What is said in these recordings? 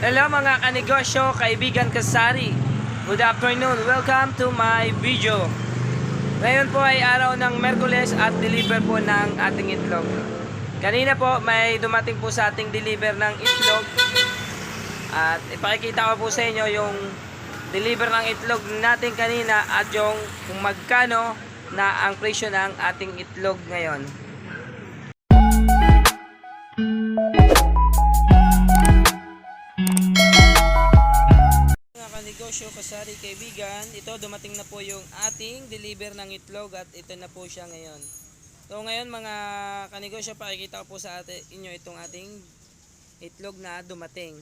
Hello mga kanegosyo, kaibigan kasari. Good afternoon, welcome to my video. Ngayon po ay araw ng Merkules at deliver po ng ating itlog. Kanina po may dumating po sa ating deliver ng itlog. At ipakikita ko po sa inyo yung deliver ng itlog natin kanina at yung kung magkano na ang presyo ng ating itlog ngayon. Negosyo, kasari, kaibigan, ito dumating na po yung ating deliver ng itlog at ito na po siya ngayon. So ngayon mga kanegosyo, pakikita ko po sa inyo itong ating itlog na dumating.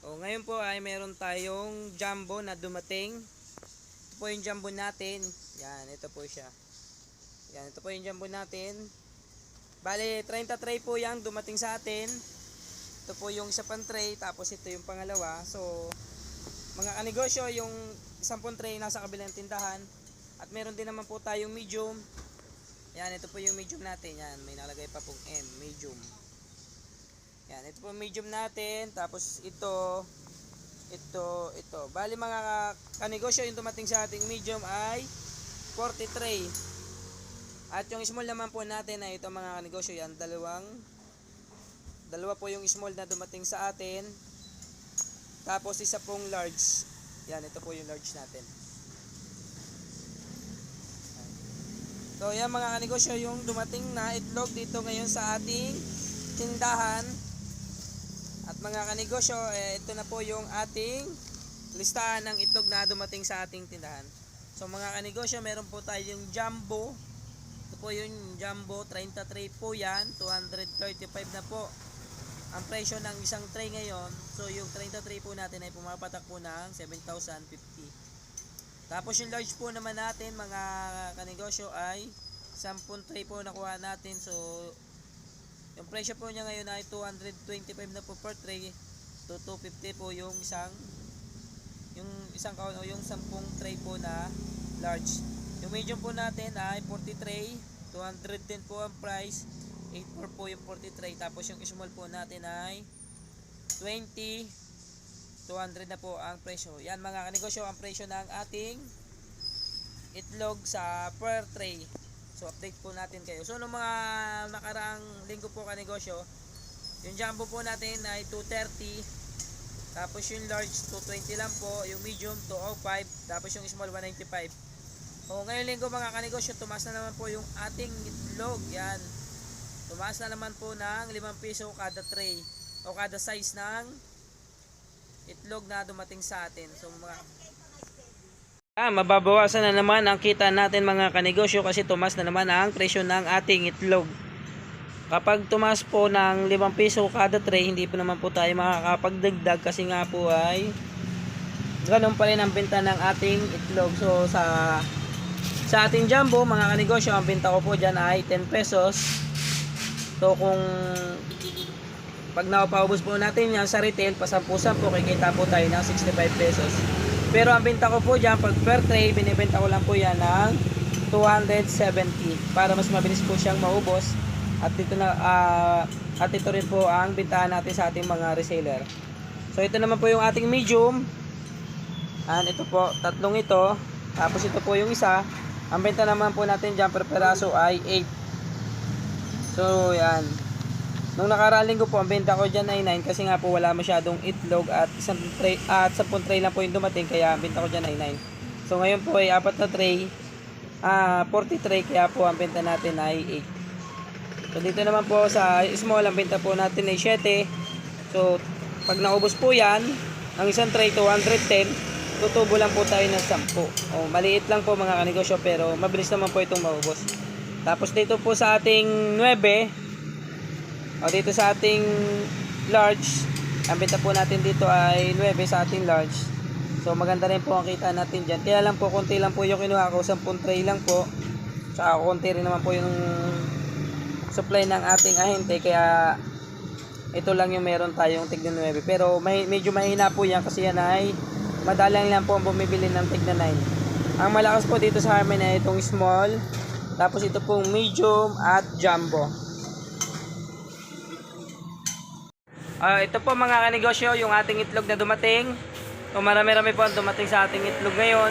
So ngayon po ay meron tayong jumbo na dumating. Ito po yung jumbo natin. Yan, ito po siya. Yan, ito po yung jumbo natin. Bale 30 tray po yung dumating sa atin. Ito po yung isa pang tray, tapos ito yung pangalawa. So mga kanegosyo, yung 10 tray nasa kabilang tindahan. At meron din naman po tayong medium. Yan, ito po yung medium natin. Yan, may nalagay pa pong M, medium. Yan, ito po medium natin. Tapos ito. Bali mga kanegosyo, yung dumating sa ating medium ay 40 tray. At yung small naman po natin ay ito mga kanegosyo. Yan, dalawa po yung small na dumating sa atin. Tapos isa pong large. Yan, ito po yung large natin. So yan mga kanegosyo, yung dumating na itlog dito ngayon sa ating tindahan. At mga kanegosyo, ito na po yung ating listahan ng itlog na dumating sa ating tindahan. So mga kanegosyo, meron po tayong jumbo. Ito po yung jumbo, 30 tray po yan, 235 na po ang presyo ng isang tray ngayon. So yung 30 tray po natin ay pumapatak po ng 7,050. Tapos yung large po naman natin mga kanegosyo ay 10 tray po nakuha natin. So yung presyo po niya ngayon ay 225 na po per tray to 250 po yung isang 10 tray po na large. Yung medium po natin ay 40 tray, 210 po ang price. 8.4 po yung 40 tray. Tapos yung small po natin ay 20, 200 na po ang presyo. Yan mga kanegosyo, ang presyo ng ating itlog sa per tray. So update po natin kayo. So nung mga nakaraang linggo po kanegosyo, yung jumbo po natin ay 230. Tapos yung large 220 lang po. Yung medium 205. Tapos yung small 195. O ngayong linggo mga kanegosyo, tumaas na naman po yung ating itlog. Yan, tumaas na naman po ng 5 piso kada tray o kada size ng itlog na dumating sa atin. So mababawasan na naman ang kita natin mga kanegosyo kasi tumaas na naman ang presyo ng ating itlog. Kapag tumaas po ng 5 piso kada tray, hindi po naman po tayo makakapagdagdag kasi nga po ay ganun pa rin ang benta ng ating itlog. So sa ating jumbo mga kanegosyo, ang benta ko po dyan ay 10 pesos. So kung pag napaubos po natin yan sa retail, pasampusan po, kikita po tayo ng 65 pesos. Pero ang benta ko po dyan, pag per tray, binibenta ko lang po yan ng 270 para mas mabilis po siyang maubos. At ito rin po ang bintahan natin sa ating mga reseller. So ito naman po yung ating medium. Ito po, tatlong ito. Tapos ito po yung isa. Ang benta naman po natin dyan per peraso ay 8. So yan, nung nakaraang linggo po ang benta ko dyan ay 9 kasi nga po wala masyadong itlog at 10 tray lang po yung dumating, kaya ang benta ko dyan ay 9. So ngayon po ay 4 na tray, 40 tray, kaya po ang benta natin ay 8. So dito naman po sa small, ang benta po natin ay 7. So pag naubos po yan, ang isang tray 210, tutubo lang po tayo ng 10. O maliit lang po mga kanegosyo, pero mabilis naman po itong maubos. Tapos dito po sa ating 9 o dito sa ating large, ang benta po natin dito ay 9 sa ating large. So maganda rin po ang kita natin dyan. Kaya lang po, konti lang po yung kinuha ko, 10 tray lang po. Saka konti rin naman po yung supply ng ating ahente, kaya ito lang yung meron tayong tigna 9. Pero medyo mahina po yan kasi yan ay madalang lang po ang bumibili ng tigna 9. Ang malakas po dito sa amin ay itong small. Tapos ito pong medium at jumbo. Ito po mga kanegosyo, yung ating itlog na dumating. So marami-rami po ang dumating sa ating itlog ngayon.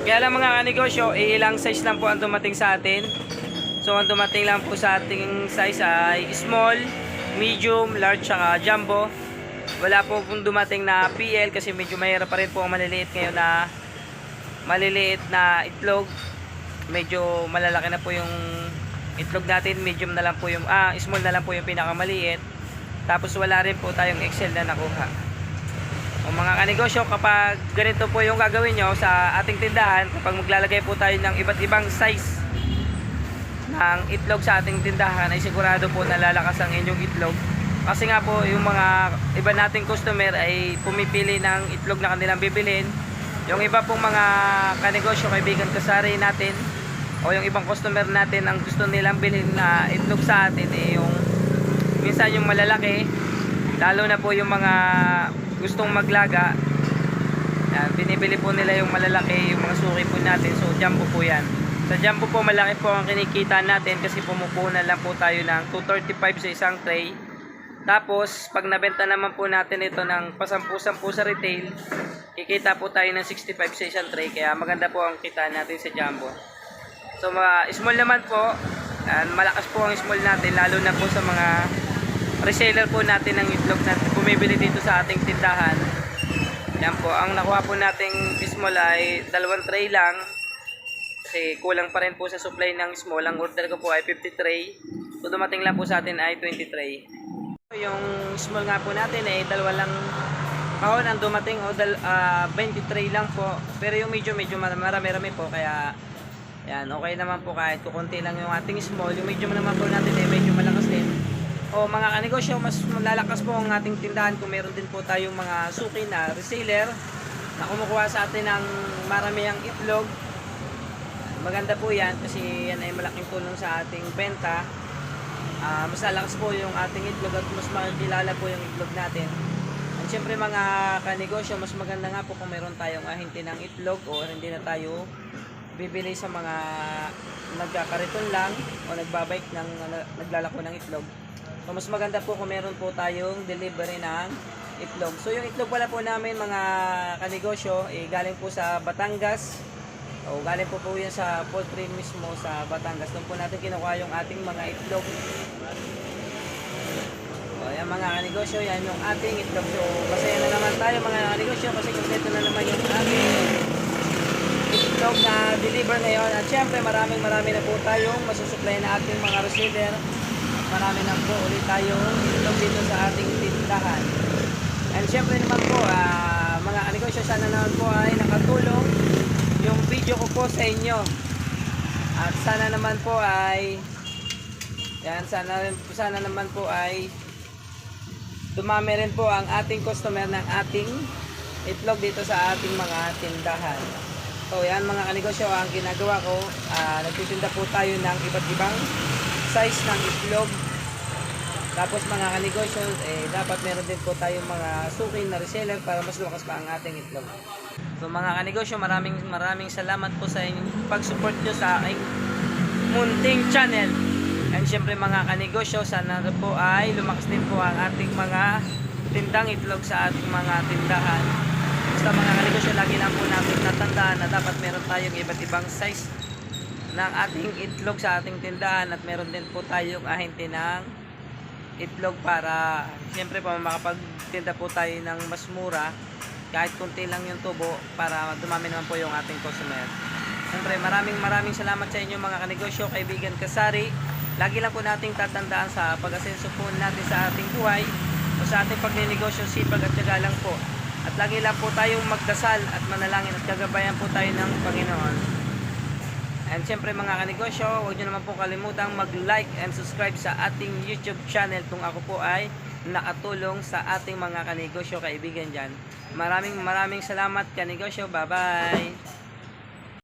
Kaya lang mga kanegosyo, ilang size lang po ang dumating sa atin. So ang dumating lang po sa ating size ay small, medium, large, saka jumbo. Wala po pong dumating na PL kasi medyo mahirap pa rin po ang maliliit ngayon na maliliit na itlog. Medyo malalaki na po yung itlog natin, medium na lang po yung small na lang po yung pinakamaliit. Tapos wala rin po tayong XL na nakuha. O mga kanegosyo, kapag ganito po yung gagawin nyo sa ating tindahan, kapag maglalagay po tayo ng iba't ibang size ng itlog sa ating tindahan, ay sigurado po nalalakas ang inyong itlog. Kasi nga po yung mga iba nating customer ay pumipili ng itlog na kanilang bibilin. Yung iba pong mga kanegosyo, kaibigan kasari natin, o yung ibang customer natin, ang gusto nilang bilhin na itlog sa atin ay yung minsan yung malalaki, lalo na po yung mga gustong maglaga. Yan, binibili po nila yung malalaki, yung mga suki po natin. So jumbo po yan. Sa jumbo po malaki po ang kinikita natin kasi pumupunan lang po tayo ng 235 sa isang tray. Tapos pag nabenta naman po natin ito ng pasampu-sampu sa retail, kikita po tayo ng 65 sa isang tray. Kaya maganda po ang kita natin sa jumbo. So small naman po, malakas po ang small natin, lalo na po sa mga reseller po natin ng itlog na bumibili dito sa ating tindahan. Yan po, ang nakuha po nating small ay 2 tray lang kasi kulang pa rin po sa supply ng small. Ang order ko po ay 50 tray, so dumating lang po sa atin ay 20 tray. Yung small nga po natin ay 2 lang kahon ang dumating, o 20 tray lang po. Pero yung medyo marami-rami po, kaya yan, okay naman po kahit kukunti lang yung ating small. Yung medium naman po natin ay medyo malakas din. O mga kanegosyo, mas malalakas po ang ating tindahan kung meron din po tayong mga suki na reseller na kumukuha sa atin ng maramihang itlog. Maganda po yan kasi yan ay malaking tulong sa ating benta. Mas lalakas po yung ating itlog at mas makikilala po yung itlog natin. At syempre mga kanegosyo, mas maganda nga po kung meron tayong ahinti ng itlog o hindi na tayo bibili sa mga nagkakariton lang o nagbabike ng naglalako ng itlog. So mas maganda po kung meron po tayong delivery ng itlog. So yung itlog pala po namin mga kanegosyo, galing po sa Batangas. O galing po yan sa poultry mismo sa Batangas. Doon po natin kinukuha yung ating mga itlog. O yan mga kanegosyo, yan yung ating itlog. So masaya na naman tayo mga kanegosyo kasi kompleto na naman yung ating itlog na deliver ngayon. At syempre maraming na po tayong masusupply na ating mga reseller. Marami na po ulit tayong itlog dito sa ating tindahan. And syempre naman po mga kanegosyo, sana naman po ay nakatulong yung video ko po sa inyo. At sana naman po ay sana naman po ay dumami rin po ang ating customer ng ating itlog dito sa ating mga tindahan. So yan mga kanegosyo, ang ginagawa ko, nagtitinda po tayo ng iba't ibang size ng itlog. Tapos mga kanegosyo, dapat meron din po tayong mga suki na reseller para mas lumakas pa ang ating itlog. So mga kanegosyo, maraming salamat po sa inyong pag-support nyo sa aking munting channel. And syempre mga kanegosyo, sana po ay lumakas din po ang ating mga tindang itlog sa ating mga tindahan. Basta mga kanegosyo, lagi lang po natin natandaan na dapat meron tayong iba't ibang size ng ating itlog sa ating tindahan at meron din po tayong ahinti ng itlog para siyempre po makapagtinda po tayo ng mas mura kahit kunti lang yung tubo para dumami naman po yung ating customer. Siyempre maraming salamat sa inyo mga kanegosyo, kaibigan kasari. Lagi lang po nating tatandaan sa pag-asenso po natin sa ating buhay o sa ating pagninegosyo, sipag at tiyaga lang po. At lagi lang po tayong magdasal at manalangin at gagabayan po tayo ng Panginoon. And syempre mga kanegosyo, huwag nyo naman po kalimutang mag-like and subscribe sa ating YouTube channel kung ako po ay nakatulong sa ating mga kanegosyo kaibigan dyan. Maraming salamat kanegosyo. Bye bye!